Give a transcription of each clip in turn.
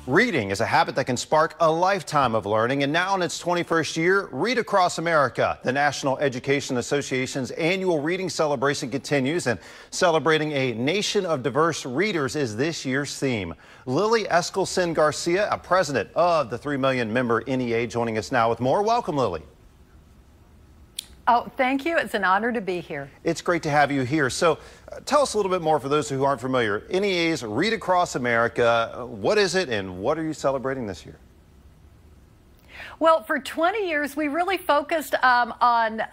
Reading is a habit that can spark a lifetime of learning, and now in its 21st year, Read Across America, the National Education Association's annual reading celebration continues, and celebrating a nation of diverse readers is this year's theme. Lily Eskelsen-Garcia, a president of the 3 million member NEA, joining us now with more. Welcome, Lily. Oh, thank you. It's an honor to be here. It's great to have you here. So tell us a little bit more for those who aren't familiar. NEA's Read Across America, what is it and what are you celebrating this year? Well, for 20 years, we really focused on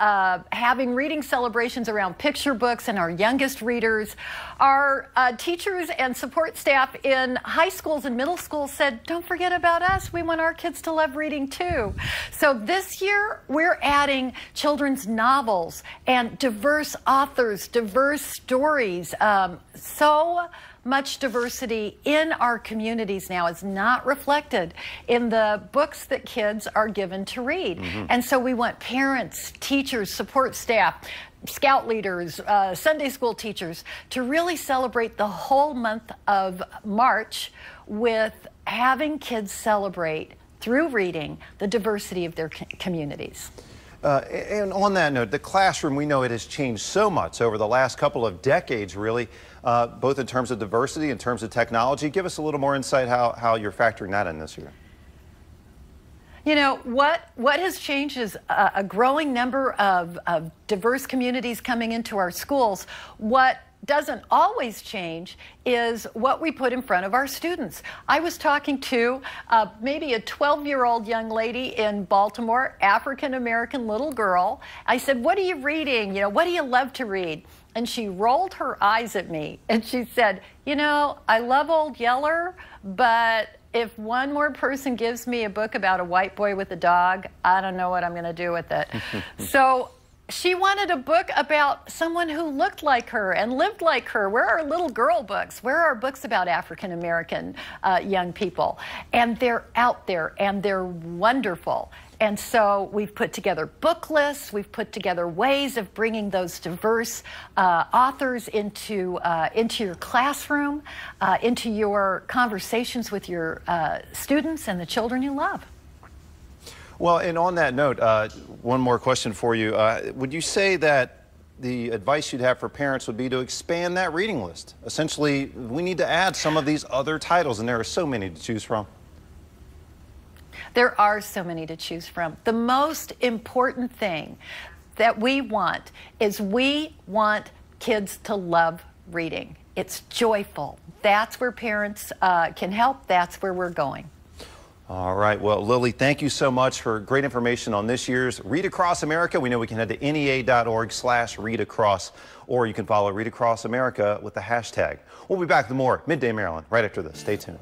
having reading celebrations around picture books and our youngest readers. Our teachers and support staff in high schools and middle schools said, don't forget about us. We want our kids to love reading too. So this year, we're adding children's novels and diverse authors, diverse stories. So much diversity in our communities now is not reflected in the books that kids are given to read. And so we want parents, teachers, support staff, scout leaders, Sunday school teachers to really celebrate the whole month of March with having kids celebrate through reading the diversity of their communities. And on that note, the classroom, we know it has changed so much over the last couple of decades, really, both in terms of diversity, in terms of technology. Give us a little more insight how you're factoring that in this year. You know, what has changed is a growing number of diverse communities coming into our schools. What doesn't always change is what we put in front of our students. I was talking to maybe a 12-year-old young lady in Baltimore, African-American little girl. I said, what are you reading? You know, what do you love to read? And she rolled her eyes at me and she said, you know, I love Old Yeller, but if one more person gives me a book about a white boy with a dog, I don't know what I'm going to do with it. So she wanted a book about someone who looked like her and lived like her. Where are little girl books? Where are books about African-American young people? And they're out there, and they're wonderful. And so we've put together book lists. We've put together ways of bringing those diverse authors into your classroom, into your conversations with your students and the children you love. Well, and on that note, one more question for you. Would you say that the advice you'd have for parents would be to expand that reading list? Essentially, we need to add some of these other titles, and there are so many to choose from. There are so many to choose from. The most important thing that we want is we want kids to love reading. It's joyful. That's where parents can help. That's where we're going. All right. Well, Lily, thank you so much for great information on this year's Read Across America. We know we can head to NEA.org/readacross, or you can follow Read Across America with the hashtag. We'll be back with more Midday Maryland right after this. Stay tuned.